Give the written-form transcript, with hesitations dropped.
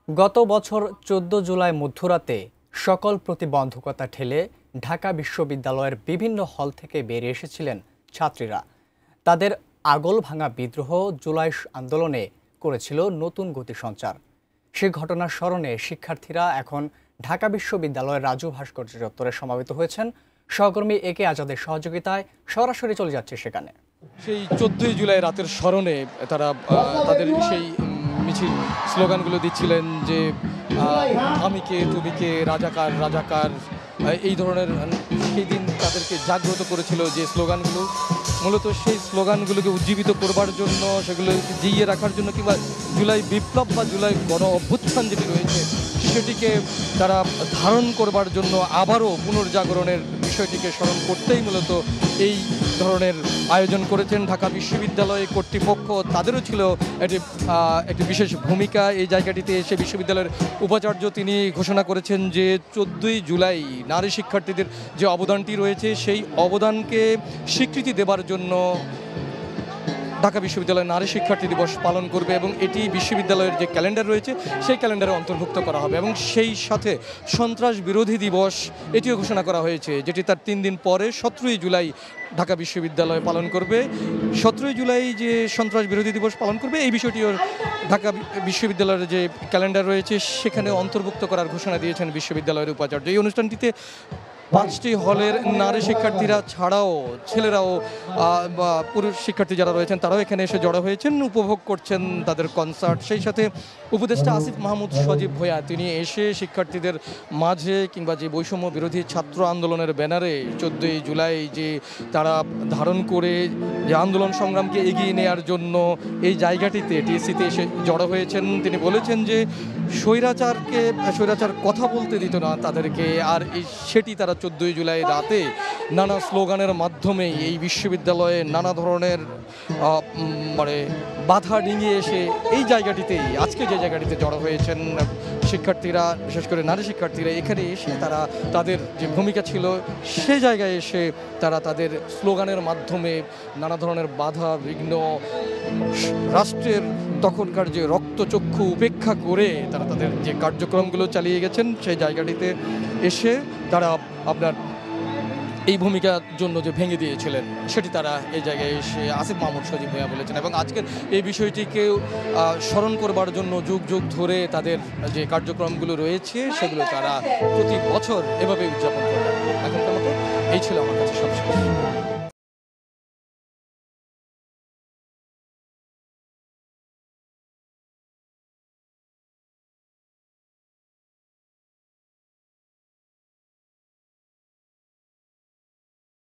গত বছর ১৪ জুলাই মধ্যরাতে সকল প্রতিবন্ধকতা ঠেলে ঢাকা বিশ্ববিদ্যালয়ের বিভিন্ন হল থেকে বেরিয়ে এসেছিলেন ছাত্রীরা। তাদের আগল ভাঙা বিদ্রোহ জুলাই আন্দোলনে করেছিল নতুন গতি সঞ্চার। সেই ঘটনার স্মরণে শিক্ষার্থীরা এখন ঢাকা বিশ্ববিদ্যালয়ের রাজু ভাস্কর্য চত্বরে সমবেত হয়েছেন। সহকর্মী একে আজাদের সহযোগিতায় সরাসরি চলে যাচ্ছে সেখানে। সেই ১৪ই জুলাই রাতের স্মরণে তারা তাদের সেই মিছিল স্লোগানগুলো দিচ্ছিলেন যে আমি কে তুমি কে, রাজাকার রাজাকার, এই ধরনের। সেই দিন তাদেরকে জাগ্রত করেছিল যে স্লোগানগুলো, মূলত সেই স্লোগানগুলোকে উজ্জীবিত করবার জন্য, সেগুলো জিইয়ে রাখার জন্য, কিংবা জুলাই বিপ্লব বা জুলাই গণ অভ্যুত্থান যেটি রয়েছে সেটিকে তারা ধারণ করবার জন্য আবারও পুনর্জাগরণের বিষয়টিকে স্মরণ করতেই মূলত এই ধরনের আয়োজন করেছেন ঢাকা বিশ্ববিদ্যালয় কর্তৃপক্ষ। তাদেরও ছিল একটি বিশেষ ভূমিকা এই জায়গাটিতে এসে। বিশ্ববিদ্যালয়ের উপাচার্য তিনি ঘোষণা করেছেন যে ১৪ই জুলাই নারী শিক্ষার্থীদের যে অবদানটি রয়েছে সেই অবদানকে স্বীকৃতি দেবার জন্য ঢাকা বিশ্ববিদ্যালয় নারী শিক্ষার্থী দিবস পালন করবে এবং এটি বিশ্ববিদ্যালয়ের যে ক্যালেন্ডার রয়েছে সেই ক্যালেন্ডারে অন্তর্ভুক্ত করা হবে। এবং সেই সাথে সন্ত্রাস বিরোধী দিবস এটিও ঘোষণা করা হয়েছে, যেটি তার ৩ দিন পরে ১৭ই জুলাই ঢাকা বিশ্ববিদ্যালয় পালন করবে। ১৭ই জুলাই যে সন্ত্রাস বিরোধী দিবস পালন করবে এই বিষয়টিও ঢাকা বিশ্ববিদ্যালয়ের যে ক্যালেন্ডার রয়েছে সেখানে অন্তর্ভুক্ত করার ঘোষণা দিয়েছেন বিশ্ববিদ্যালয়ের উপাচার্য। এই অনুষ্ঠানটিতে ৫টি হলের নারী শিক্ষার্থীরা ছাড়াও ছেলেরাও বা পুরুষ শিক্ষার্থী যারা রয়েছেন তারাও এখানে এসে জড়ো হয়েছেন, উপভোগ করছেন তাদের কনসার্ট। সেই সাথে উপদেষ্টা আসিফ মাহমুদ সজীব ভূঁইয়া তিনি এসে শিক্ষার্থীদের মাঝে, কিংবা যে বৈষম্য বিরোধী ছাত্র আন্দোলনের ব্যানারে ১৪ই জুলাই যে তারা ধারণ করে যে আন্দোলন সংগ্রামকে এগিয়ে নেওয়ার জন্য এই জায়গাটিতে টিএসসিতে এসে জড়ো হয়েছেন, তিনি বলেছেন যে স্বৈরাচার কথা বলতে দিত না তাদেরকে। আর সেটি তারা ১৪ই জুলাই রাতে নানা স্লোগানের মাধ্যমে এই বিশ্ববিদ্যালয়ে নানা ধরনের বাধা ডিঙিয়ে এসে এই জায়গাটিতেই, আজকে যে জায়গাটিতে জড়ো হয়েছেন শিক্ষার্থীরা, বিশেষ করে নারী শিক্ষার্থীরা, এখানে এসে তারা তাদের যে ভূমিকা ছিল সেই জায়গায় এসে তারা তাদের স্লোগানের মাধ্যমে নানা ধরনের বাধা বিঘ্ন, রাষ্ট্রের তখনকার যে রক্তচক্ষু উপেক্ষা করে তারা তাদের যে কার্যক্রমগুলো চালিয়ে গেছেন সেই জায়গাটিতে এসে তারা আপনার এই ভূমিকার জন্য যে ভেঙে দিয়েছিলেন সেটি তারা এই জায়গায় এসে আসিফ মাহমুদ সজীব ভূঁইয়া বলেছেন। এবং আজকের এই বিষয়টিকে স্মরণ করবার জন্য যুগ যুগ ধরে তাদের যে কার্যক্রমগুলো রয়েছে সেগুলো তারা প্রতি বছর এভাবে উদযাপন করবেন। এখনকার মতো এই ছিল আমার কাছে সবশেষ।